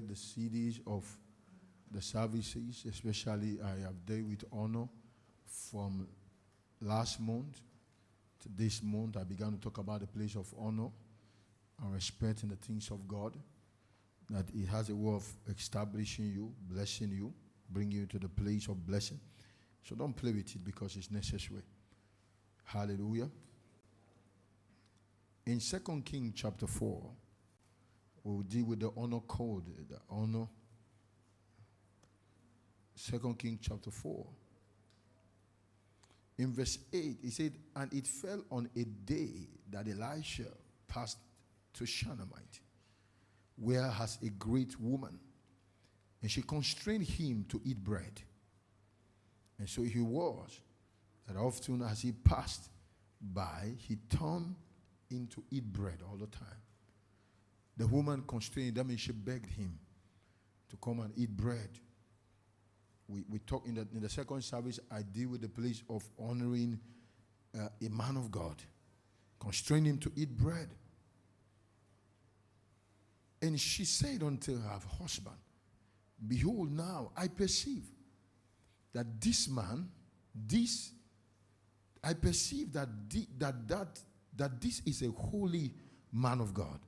the CDs of the services, especially I have dealt with honor from last month to this month. I began to talk about the place of honor and respect in the things of God, that it has a way of establishing you, blessing you, bringing you to the place of blessing. So don't play with it because it's necessary. Hallelujah. In 2 Kings chapter 4, we'll deal with the honor code, the honor. 2 Kings chapter 4. In verse 8, he said, "And it fell on a day that Elisha passed to Shunammite, where has a great woman, and she constrained him to eat bread. And so he was, that often as he passed by, he turned in to eat bread all the time. The woman constrained, that means she begged him to come and eat bread. We talk in the second service, I deal with the place of honoring a man of God, constrained him to eat bread. And she said unto her husband, Behold, now I perceive that this man, I perceive that this is a holy man of God,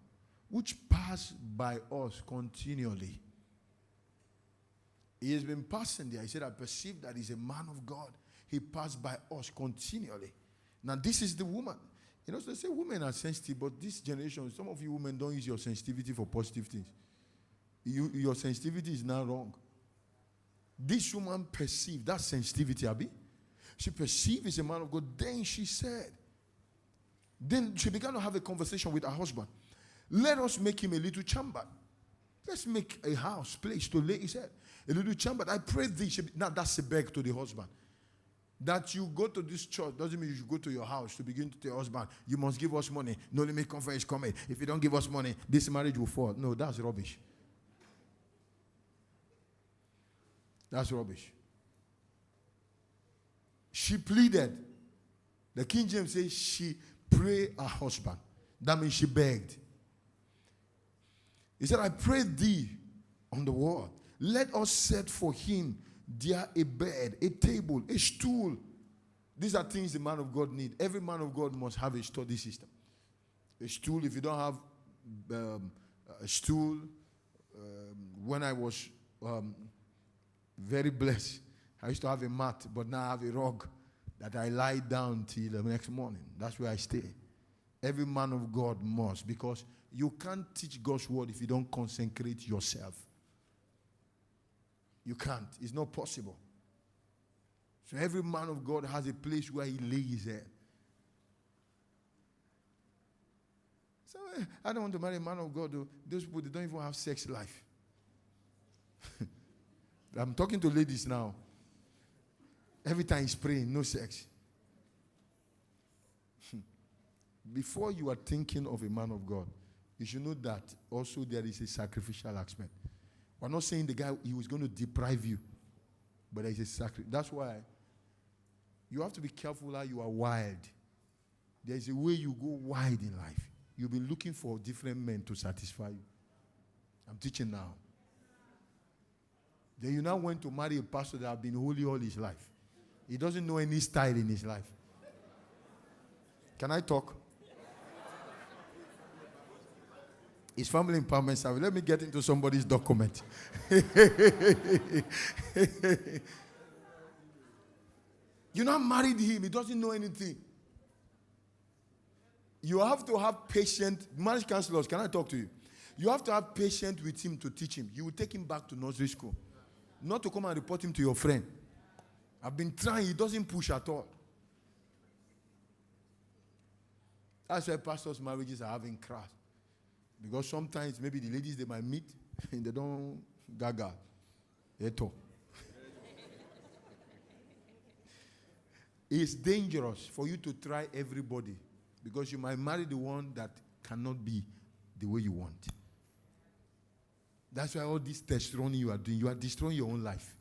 which passed by us continually. He has been passing there. He said, I perceive that he's a man of God. He passed by us continually. Now, this is the woman. You know, so they say women are sensitive, but this generation, some of you women don't use your sensitivity for positive things. Your sensitivity is now wrong. This woman perceived that sensitivity, Abi. She perceived he's a man of God. Then she began to have a conversation with her husband. Let us make him a little chamber. Let's make a house, place to lay his head. A little chamber. I pray thee. Now that's a beg to the husband. That you go to this church doesn't mean you should go to your house to begin to tell your husband, you must give us money. No limit conference coming. If you don't give us money, this marriage will fall. No, that's rubbish. That's rubbish. She pleaded. The King James says she prayed her husband. That means she begged. He said, I pray thee on the wall. Let us set for him there a bed, a table, a stool. These are things the man of God needs. Every man of God must have a study system. A stool, if you don't have a stool, when I was very blessed, I used to have a mat, but now I have a rug that I lie down till the next morning. That's where I stay. Every man of God must, because you can't teach God's word if you don't consecrate yourself. You can't. It's not possible. So every man of God has a place where he lays his head. So I don't want to marry a man of God. Those people, they don't even have sex life. I'm talking to ladies now. Every time he's praying, no sex. Before you are thinking of a man of God, you should know that also there is a sacrificial aspect. We're not saying the guy, he was going to deprive you, but there is a sacrifice. That's why you have to be careful how you are wild. There is a way you go wild in life. You'll be looking for different men to satisfy you. I'm teaching now. Then you now went to marry a pastor that has been holy all his life. He doesn't know any style in his life. Can I talk? It's family empowerment service. Let me get into somebody's document. You now married him. He doesn't know anything. You have to have patience. Marriage counselors, can I talk to you? You have to have patience with him to teach him. You will take him back to nursery school. Not to come and report him to your friend. I've been trying. He doesn't push at all. That's why pastors' marriages are having crash. Because sometimes maybe the ladies they might meet and they don't gaga. It's dangerous for you to try everybody because you might marry the one that cannot be the way you want. That's why all this testosterone you are doing, you are destroying your own life.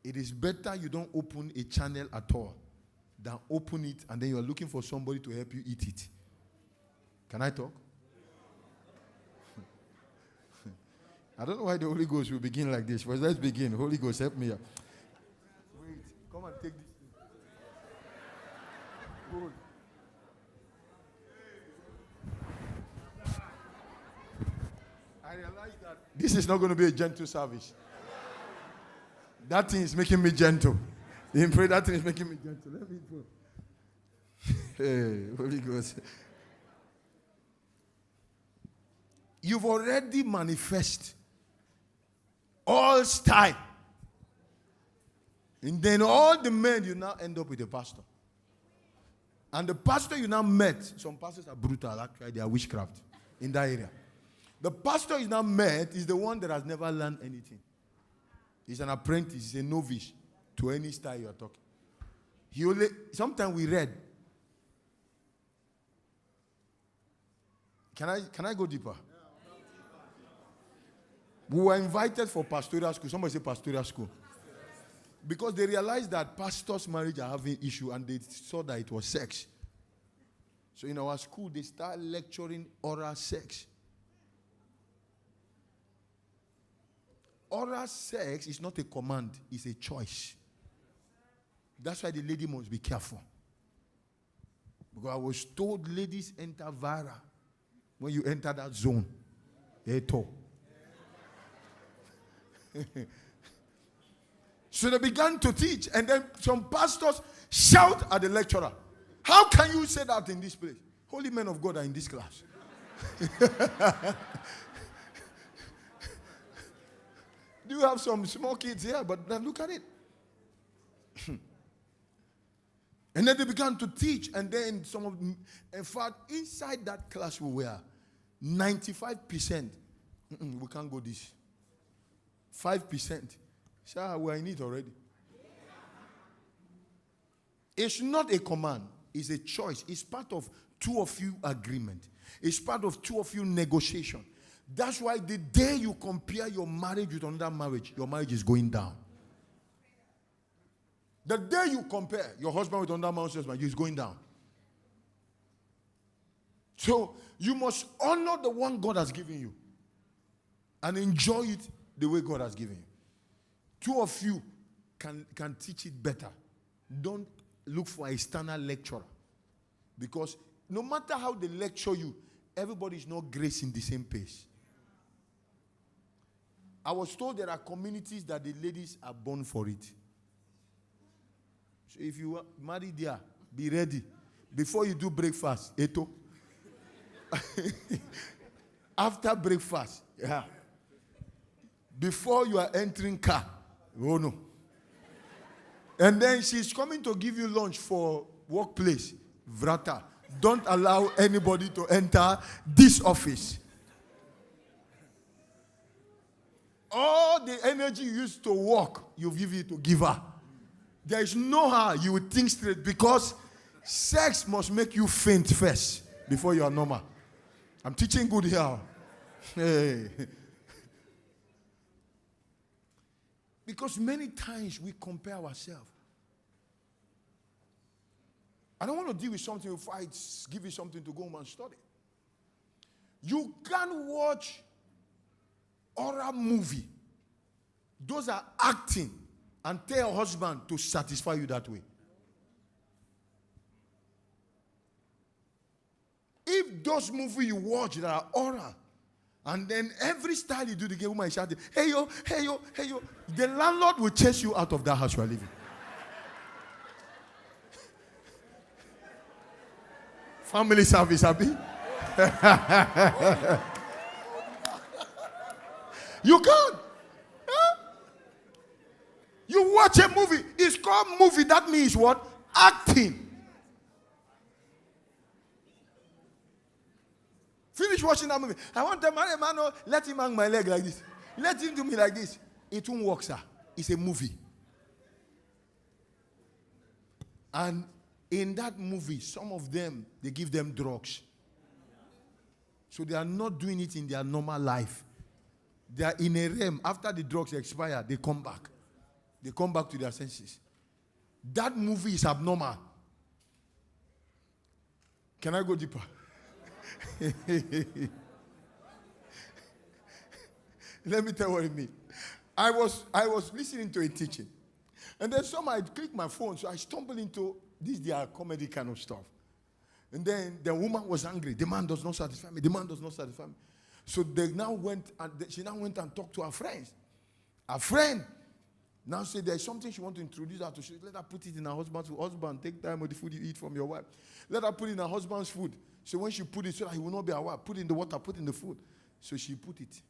It is better you don't open a channel at all than open it and then you are looking for somebody to help you eat it. Can I talk? I don't know why the Holy Ghost will begin like this, but let's begin. Holy Ghost, help me out. Wait, come and take this thing. Good. I realize that this is not going to be a gentle service. That thing is making me gentle. In prayer, that thing is making me gentle. Let me go. Hey, Holy Ghost. You've already manifest all style. And then all the men, you now end up with a pastor. And the pastor you now met, some pastors are brutal, actually, they are witchcraft in that area. The pastor you now met is the one that has never learned anything. He's an apprentice, he's a novice to any style you are talking. Sometimes we read. Can I go deeper? We were invited for pastoral school. Somebody say pastoral school. Because they realized that pastors' marriage are having issue and they saw that it was sex. So in our school, they start lecturing oral sex. Oral sex is not a command, it's a choice. That's why the lady must be careful. Because I was told ladies enter vara when you enter that zone. They talk. So they began to teach, and then some pastors shout at the lecturer, "How can you say that in this place? Holy men of God are in this class." Do you have some small kids here? But then look at it. And then they began to teach, and then in fact, inside that class we were 95%. We can't go this. 5%. Sir, we're in it already. It's not a command. It's a choice. It's part of two of you agreement. It's part of two of you negotiation. That's why the day you compare your marriage with another marriage, your marriage is going down. The day you compare your husband with another man's husband, he's going down. So you must honor the one God has given you and enjoy it the way God has given you. Two of you can teach it better. Don't look for an external lecturer. Because no matter how they lecture you, everybody is not gracing the same pace. I was told there are communities that the ladies are born for it. So if you are married there, be ready. Before you do breakfast, eto. After breakfast, yeah. Before you are entering car, oh no. And then she's coming to give you lunch for workplace, vrata. Don't allow anybody to enter this office. All the energy you used to work, you give it to give her. There is no how you would think straight, because sex must make you faint first before you are normal. I'm teaching good here. Hey. Because many times we compare ourselves. I don't want to deal with something before I give you something to go home and study. You can't watch horror movie. Those are acting, and tell your husband to satisfy you that way. If those movies you watch that are horror, and then every style you do, the woman is shouting, "Hey yo, hey yo, hey yo," the landlord will chase you out of that house you are living. Family service, Abi. You can't. Huh? You watch a movie. It's called movie. That means what? Acting. Finish watching that movie. I want to marry a man. Oh, let him hang my leg like this. Let him do me like this. It won't work, sir. It's a movie. And in that movie, some of them, they give them drugs. So they are not doing it in their normal life. They are in a realm. After the drugs expire, they come back. They come back to their senses. That movie is abnormal. Can I go deeper? Let me tell you what it means. I was listening to a teaching. And then somehow I clicked my phone, so I stumbled into their comedy kind of stuff. And then the woman was angry. The man does not satisfy me. The man does not satisfy me. So she now went and talked to her friends. Her friend now said there's something she wants to introduce her to. She let her put it in her husband's food. Husband, take time with the food you eat from your wife. Let her put it in her husband's food. So when she put it, so that he will not be her wife, put it in the water, put it in the food. So she put it.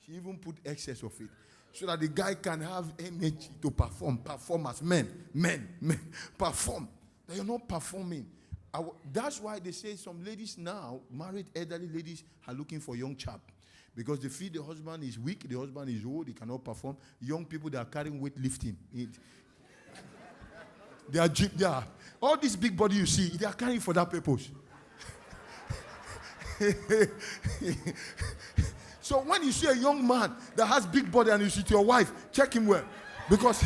She even put excess of it. So that the guy can have energy to perform. Perform as men. Perform. That you're not performing. That's why they say some ladies now, married elderly ladies, are looking for young chap. Because they feel the husband is weak, the husband is old, he cannot perform. Young people, they are carrying weight lifting. They are all this big body you see, they are carrying for that purpose. So when you see a young man that has big body and you see to your wife, check him well. Because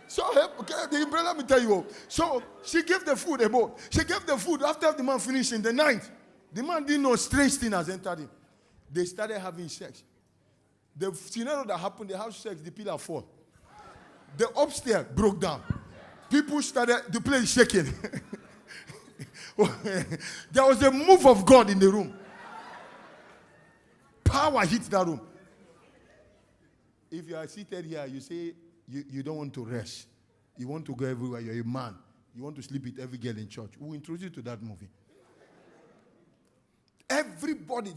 so, okay, let me tell you. So she gave the food a bowl. She gave the food after the man finished in the night. The man didn't know strange thing has entered him. They started having sex. The scenario that happened, they have sex, the pillar fall. The upstairs broke down. People started, the place shaking. There was a move of God in the room. Power hit that room. If you are seated here, you say you don't want to rest. You want to go everywhere. You're a man. You want to sleep with every girl in church. We'll introduce you to that movie. Everybody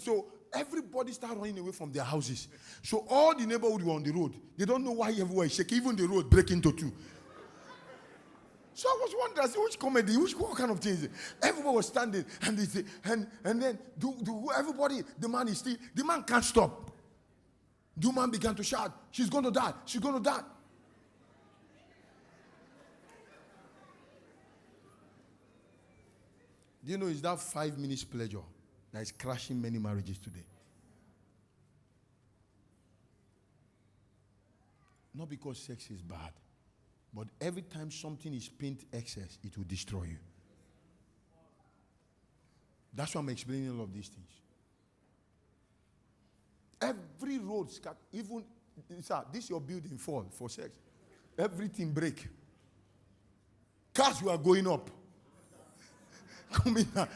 start running away from their houses. So all the neighborhood were on the road. They don't know why everywhere is shaking. Even the road break into two. So I was wondering, what kind of things? Everybody was standing, and they say, and then everybody, the man is still, the man can't stop. The man began to shout, she's going to die, she's going to die. Do you know, it's that 5 minutes pleasure that is crashing many marriages today? Not because sex is bad, but every time something is spent excess, it will destroy you. That's why I'm explaining all of these things. Every road, even, sir, this your building fall for sex. Everything break. Cars were going up. Come in. I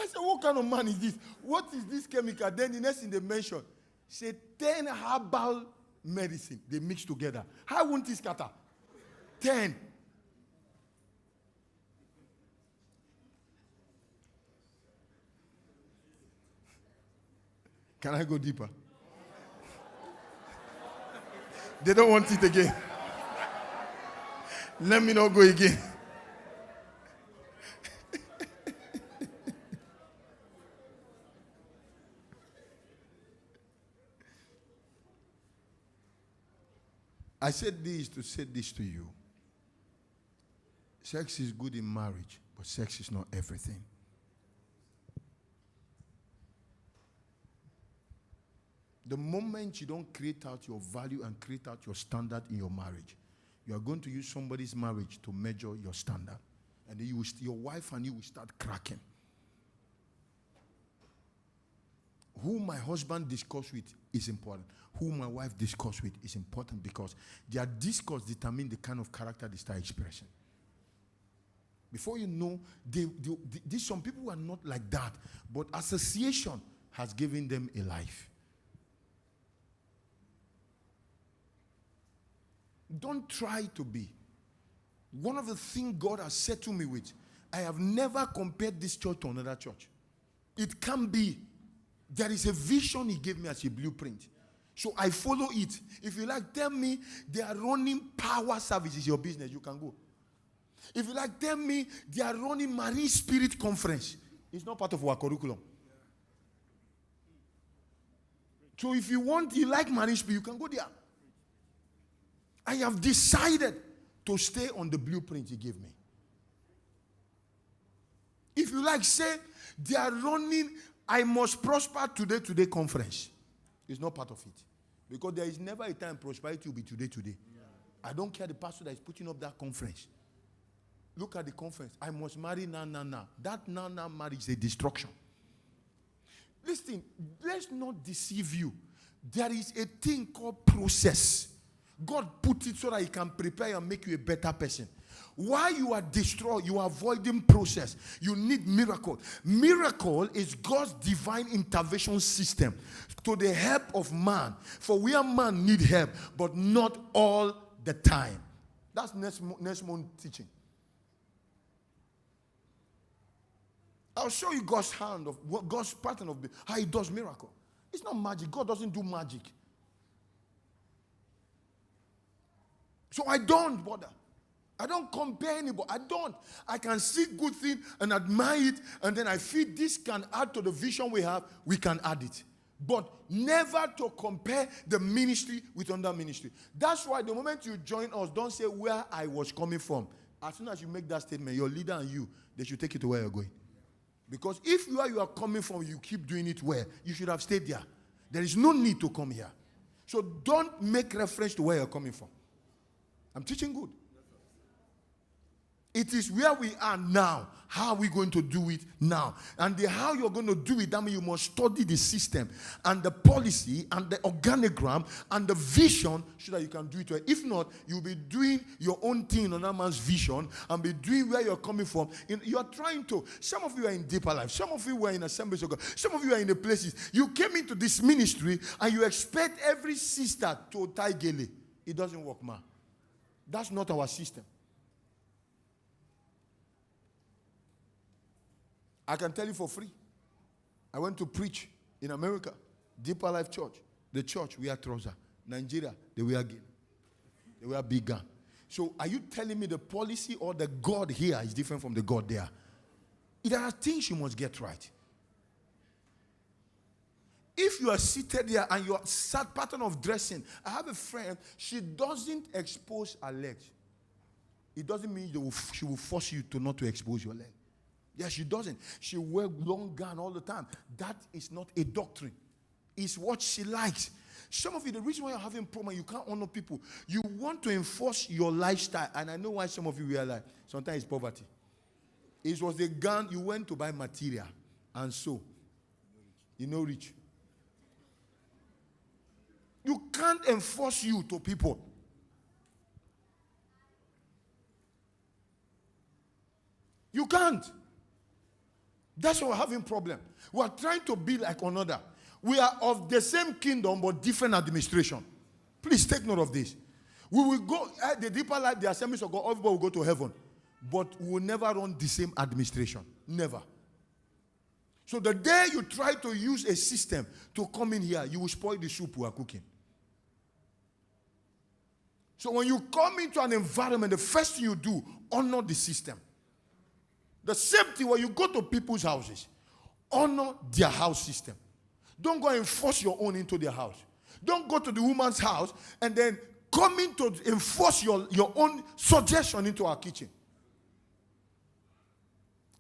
said, what kind of man is this? What is this chemical? Then the next thing they mentioned, say 10 herbal medicine they mix together. How won't it scatter? 10. Can I go deeper? They don't want it again. Let me not go again. I said this to say this to you. Sex is good in marriage, but sex is not everything. The moment you don't create out your value and create out your standard in your marriage, you are going to use somebody's marriage to measure your standard. And then your wife and you will start cracking. Who my husband discuss with is important. Who my wife discuss with is important because their discourse determines the kind of character they start expressing. Before you know, some people are not like that, but association has given them a life. Don't try to be. One of the things God has said to me with, I have never compared this church to another church. It can be. There is a vision he gave me as a blueprint. So I follow it. If you like, tell me they are running power services, your business, you can go. If you like, tell me they are running Marine Spirit Conference. It's not part of our curriculum. So if you like Marine Spirit, you can go there. I have decided to stay on the blueprint he gave me. If you like, say they are running I Must Prosper Today conference. It's not part of it. Because there is never a time prosperity will be today. Yeah. I don't care the pastor that is putting up that conference. Look at the conference. I must marry now. That now marriage is a destruction. Listen, let's not deceive you. There is a thing called process. God put it so that He can prepare you and make you a better person. While you are destroyed, you are avoiding process. You need miracle. Miracle is God's divine intervention system to the help of man. For where man need help, but not all the time. That's next month teaching. I'll show you God's hand of God's pattern of how He does miracle. It's not magic. God doesn't do magic. So I don't bother. I don't compare anybody. I don't. I can see good thing and admire it, and then I feel this can add to the vision we have. We can add it. But never to compare the ministry with another ministry. That's why the moment you join us, don't say where I was coming from. As soon as you make that statement, your leader and you, they should take you to where you're going. Because if you are coming from, you keep doing it where, you should have stayed there. There is no need to come here. So don't make reference to where you're coming from. I'm teaching good. It is where we are now. How are we going to do it now? And how you're going to do it, that means you must study the system and the policy and the organogram and the vision so that you can do it well. If not, you'll be doing your own thing on that man's vision and be doing where you're coming from. You're trying to. Some of you are in deeper life. Some of you were in Assemblies of God. Some of you are in the places. You came into this ministry and you expect every sister to tie gele. It doesn't work, man. That's not our system. I can tell you for free. I went to preach in America, Deeper Life Church. The church wear trouser. Nigeria, they wear gin. They wear big gun. So are you telling me the policy or the God here is different from the God there? There are things you must get right. If you are seated there and your pattern of dressing, I have a friend, she doesn't expose her legs. It doesn't mean she will force you to not to expose your leg. Yes, she doesn't. She wears long gown all the time. That is not a doctrine. It's what she likes. Some of you, the reason why you're having a problem, you can't honor people. You want to enforce your lifestyle. And I know why some of you realize sometimes it's poverty. It was the gown you went to buy material. And so, you know, rich. You can't enforce you to people. You can't. That's why we're having problem. We are trying to be like another. We are of the same kingdom but different administration. Please take note of this. We will go at the Deeper Life, the Assemblies of God, everybody will go to heaven. But we will never run the same administration. Never. So the day you try to use a system to come in here, you will spoil the soup we are cooking. So when you come into an environment, the first thing you do, honor the system. The same thing when you go to people's houses, honor their house system. Don't go and force your own into their house. Don't go to the woman's house and then come in to enforce your own suggestion into our kitchen.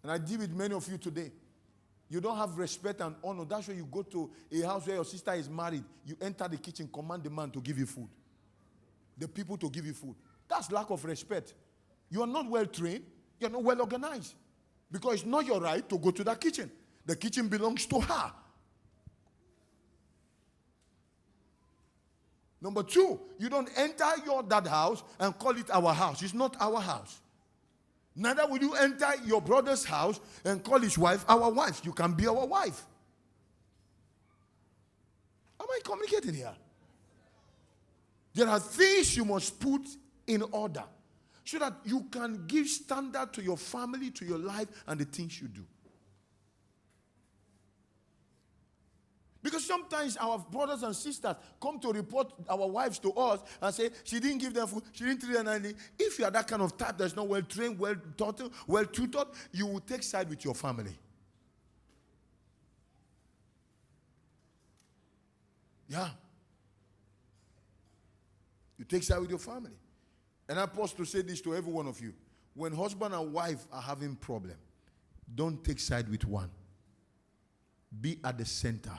And I deal with many of you today. You don't have respect and honor. That's why you go to a house where your sister is married. You enter the kitchen, command the man to give you food. The people to give you food. That's lack of respect. You are not well trained. You are not well organized. Because it's not your right to go to that kitchen. The kitchen belongs to her. Number two, you don't enter that house and call it our house. It's not our house. Neither will you enter your brother's house and call his wife our wife. You can be our wife. Am I communicating here? There are things you must put in order so that you can give standard to your family, to your life, and the things you do. Because sometimes our brothers and sisters come to report our wives to us and say, she didn't give them food, she didn't treat them nicely. If you are that kind of type that's not well trained, well taught, well tutored, you will take side with your family. Yeah. You take side with your family. And I pause to say this to every one of you. When husband and wife are having problem, don't take side with one. Be at the center.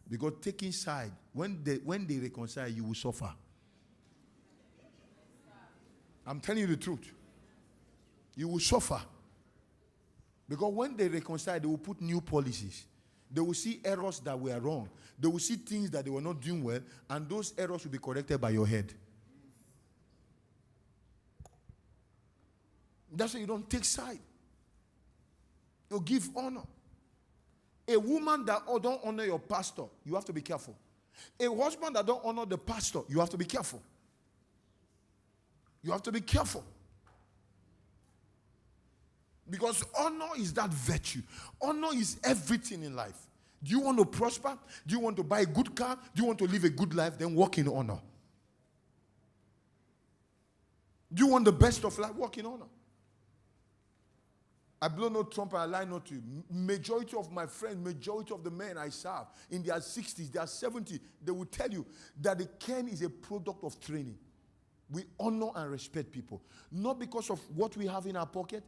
Because taking side, when they reconcile, you will suffer. I'm telling you the truth. You will suffer. Because when they reconcile, they will put new policies. They will see errors that were wrong. They will see things that they were not doing well, and those errors will be corrected by your head. That's why you don't take side. You give honor. A woman that don't honor your pastor, you have to be careful. A husband that don't honor the pastor, you have to be careful. You have to be careful. Because honor is that virtue. Honor is everything in life. Do you want to prosper? Do you want to buy a good car? Do you want to live a good life? Then walk in honor. Do you want the best of life? Walk in honor. I blow no trumpet, I lie not to you. Majority of my friends, majority of the men I serve, in their 60s, their 70s, they will tell you that the Ken is a product of training. We honor and respect people. Not because of what we have in our pocket.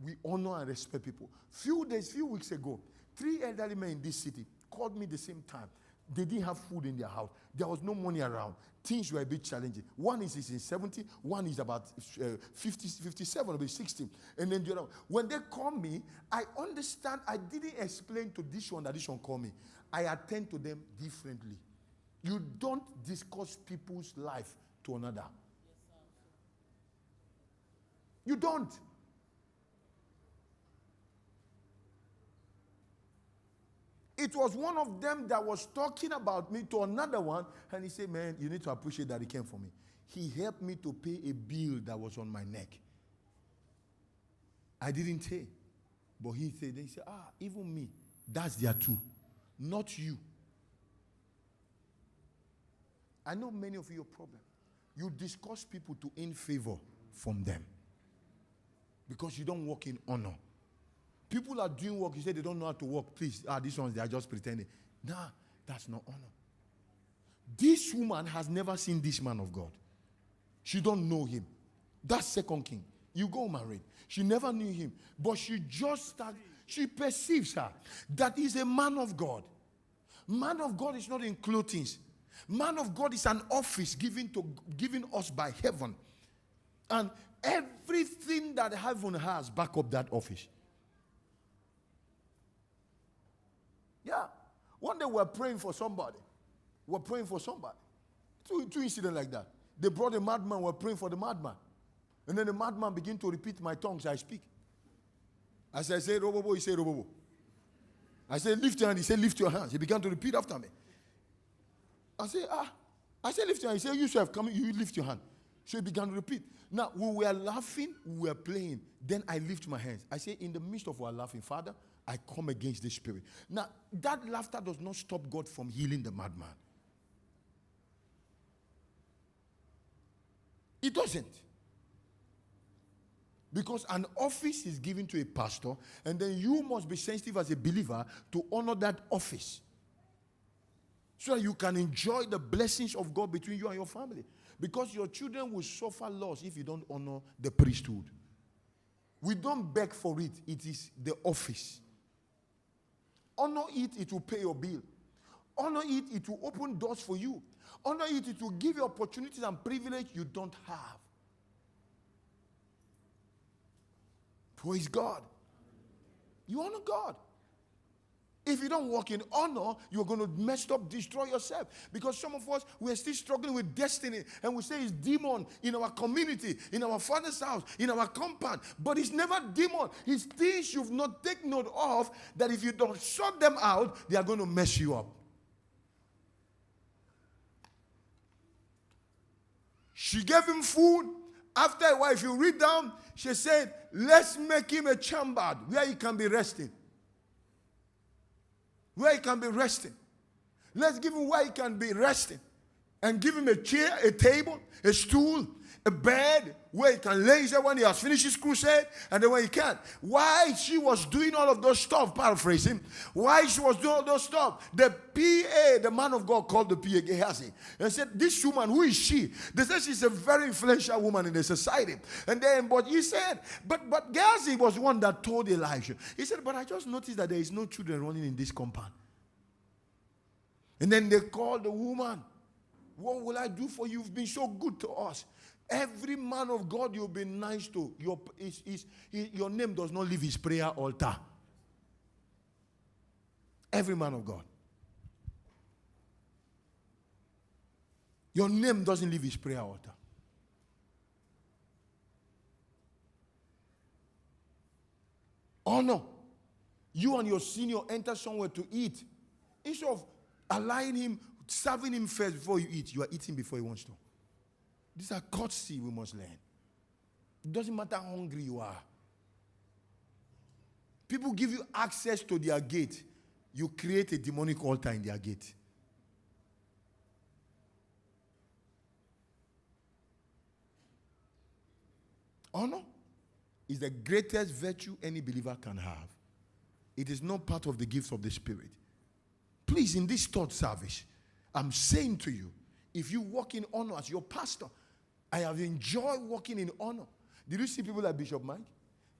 We honor and respect people. Few weeks ago, 3 elderly men in this city called me the same time. They didn't have food in their house. There was no money around. Things were a bit challenging. One is in 70, one is about 50, 57, or 60. And then the other one. When they call me, I understand. I didn't explain to this one that this one called me. I attend to them differently. You don't discuss people's life to another. You don't. It was one of them that was talking about me to another one, and he said, man, you need to appreciate that he came for me. He helped me to pay a bill that was on my neck. I didn't say. But he said, even me, that's their two, not you. I know many of you have problem. You discuss people to in favor from them because you don't walk in honor. People are doing work, you say they don't know how to work. Please, these ones, they are just pretending. Nah, that's not honor. This woman has never seen this man of God. She don't know him. That's Second King. You go married. She never knew him. But she just started, she perceives her that he's a man of God. Man of God is not in clothing. Man of God is an office given us by heaven. And everything that heaven has back up that office. Yeah. One day we're praying for somebody. Two incidents like that. They brought a madman, we're praying for the madman. And then the madman began to repeat my tongues I speak. As I say, Robobo, he said, Robobo. I said, lift your hand. He said, lift your hands. He began to repeat after me. I said, lift your hand. He said, you have come, you lift your hand. So he began to repeat. Now, we were laughing, we were playing. Then I lift my hands. I say, in the midst of our laughing, Father, I come against this spirit. Now, that laughter does not stop God from healing the madman. It doesn't. Because an office is given to a pastor, and then you must be sensitive as a believer to honor that office. So that you can enjoy the blessings of God between you and your family. Because your children will suffer loss if you don't honor the priesthood. We don't beg for it. It is the office. Honor it, it will pay your bill. Honor it, it will open doors for you. Honor it, it will give you opportunities and privilege you don't have. Praise God. You honor God. If you don't walk in honor, you're going to mess up, destroy yourself. Because some of us, we're still struggling with destiny. And we say it's demon in our community, in our father's house, in our compound. But it's never demon. It's things you've not taken note of that if you don't sort them out, they are going to mess you up. She gave him food. After a while, if you read down, she said, let's make him a chamber where he can be resting. Where he can be resting. Let's give him where he can be resting. And give him a chair, a table, a stool, a bed, where he can lay there when he has finished his crusade, and then when he can. Why she was doing all of those stuff, paraphrasing, why she was doing all those stuff, the PA, the man of God called the PA Gehazi, and said, this woman, who is she? They said she's a very influential woman in the society. And then, but he said, but Gehazi was one that told Elijah. He said, but I just noticed that there is no children running in this compound. And then they called the woman. What will I do for you? You've been so good to us. Every man of God you've been nice to, your name does not leave his prayer altar. Every man of God. Your name doesn't leave his prayer altar. Honor. You and your senior enter somewhere to eat. Instead of allowing him, serving him first before you eat, you are eating before he wants to. These are courtesy we must learn. It doesn't matter how hungry you are. People give you access to their gate. You create a demonic altar in their gate. Honor is the greatest virtue any believer can have. It is not part of the gifts of the Spirit. Please, in this third service, I'm saying to you, if you walk in honor as your pastor, I have enjoyed walking in honor. Did you see people like Bishop Mike?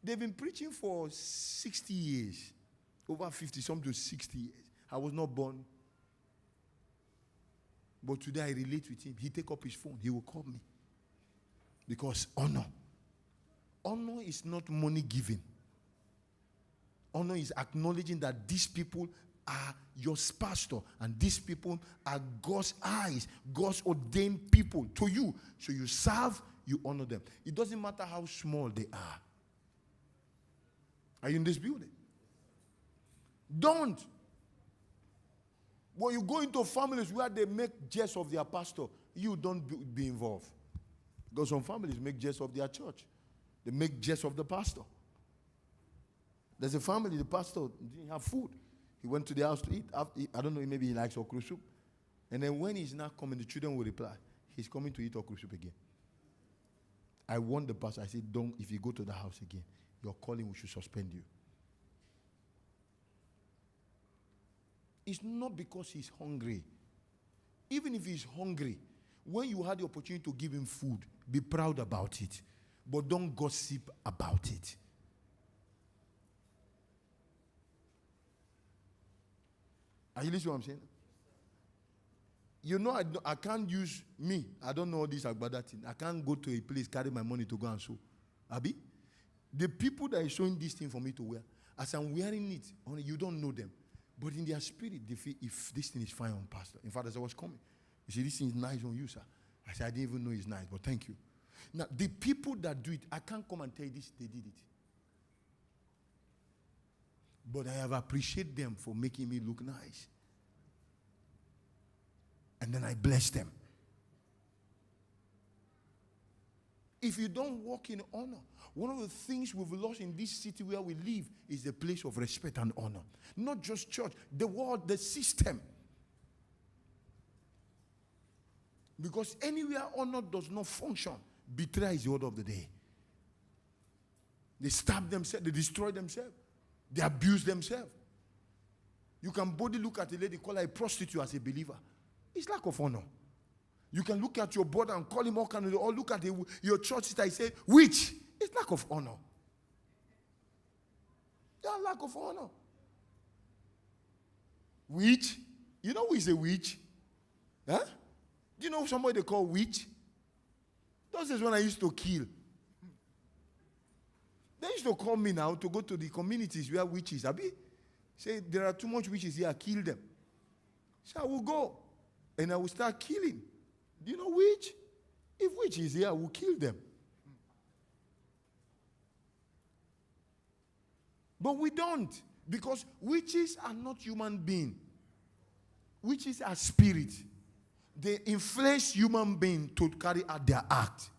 They've been preaching for 60 years. Over 50, some to 60 years. I was not born. But today I relate with him. He take up his phone. He will call me. Because honor. Honor is not money giving. Honor is acknowledging that these people are your pastor and these people are God's eyes, God's ordained people to you. So you serve, you honor them. It doesn't matter how small they are. Are you in this building? Don't. When you go into families where they make jest of their pastor, you don't be involved. Because some families make jest of their church. They make jest of the pastor. There's a family, the pastor didn't have food. He went to the house to eat. I don't know, maybe he likes okra soup. And then when he's not coming, the children will reply, he's coming to eat okra soup again. I warned the pastor, I said, don't, if you go to the house again, your calling, we should suspend you. It's not because he's hungry. Even if he's hungry, when you had the opportunity to give him food, be proud about it. But don't gossip about it. Are you listening to what I'm saying? You know, I can't use me. I don't know all this Agbada thing. I can't go to a place, carry my money to go and sew. Abi? The people that are showing this thing for me to wear, as I'm wearing it, you don't know them. But in their spirit, they feel if this thing is fine on pastor. In fact, as I was coming, you see, this thing is nice on you, sir. I said, I didn't even know it's nice, but thank you. Now, the people that do it, I can't come and tell you this, they did it. But I have appreciated them for making me look nice. And then I bless them. If you don't walk in honor, one of the things we've lost in this city where we live is the place of respect and honor. Not just church, the world, the system. Because anywhere honor does not function, betrayal is the order of the day. They stab themselves, they destroy themselves, they abuse themselves. You can boldly look at a lady, call her a prostitute as a believer. It's lack of honor. You can look at your brother and call him all kind of, or look at your church sister and say, witch. It's lack of honor. That's lack of honor. Witch? You know who is a witch? Huh? Do you know somebody they call witch? Those is when I used to kill. They used to call me now to go to the communities where witches are. Say, there are too much witches here, kill them. So I will go and I will start killing. Do you know witch? If witch is here, I will kill them. But we don't, because witches are not human beings. Witches are spirit. They influence human beings to carry out their act.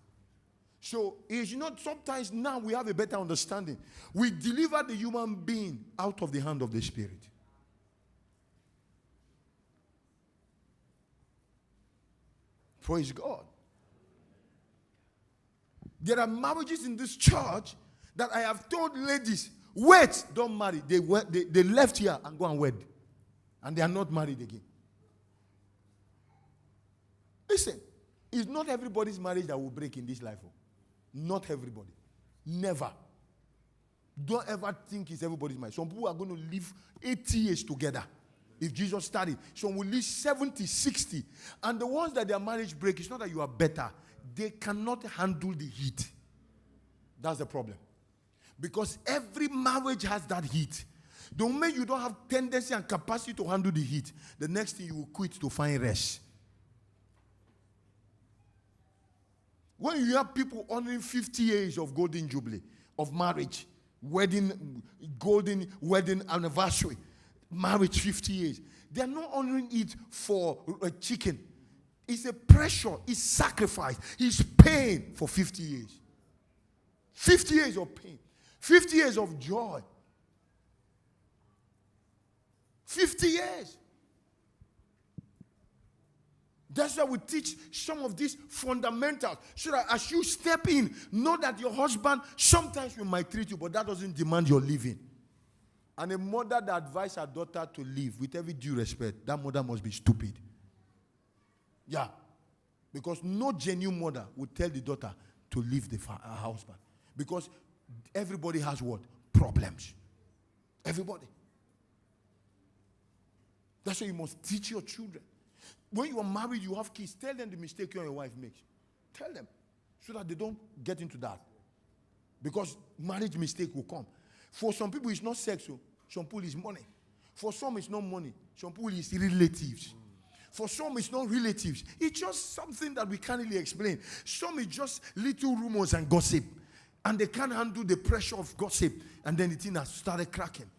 So it's not, sometimes now we have a better understanding. We deliver the human being out of the hand of the spirit. Praise God. There are marriages in this church that I have told ladies, wait, don't marry. They left here and go and wed. And they are not married again. Listen, it's not everybody's marriage that will break in this life. Not everybody. Never. Don't ever think it's everybody's marriage. Some people are going to live 80 years together. If Jesus started, some will live 70, 60. And the ones that their marriage break, it's not that you are better. They cannot handle the heat. That's the problem. Because every marriage has that heat. The moment you don't have tendency and capacity to handle the heat, the next thing you will quit to find rest. When you have people honoring 50 years of golden jubilee, of marriage, golden wedding anniversary, marriage 50 years, they are not honoring it for a chicken. It's a pressure, it's sacrifice, it's pain for 50 years. 50 years of pain, 50 years of joy. 50 years. That's why we teach some of these fundamentals, so that as you step in, know that your husband sometimes will maltreat you, but that doesn't demand your living. And a mother that advises her daughter to leave, with every due respect, that mother must be stupid. Yeah. Because no genuine mother would tell the daughter to leave her husband. Because everybody has what? Problems. Everybody. That's why you must teach your children. When you are married, you have kids, tell them the mistake you and your wife makes. Tell them, so that they don't get into that. Because marriage mistake will come. For some people, it's not sexual. Some people, it's money. For some, it's not money. Some people, it's relatives. For some, it's not relatives. It's just something that we can't really explain. Some, it's just little rumors and gossip. And they can't handle the pressure of gossip. And then the thing has started cracking.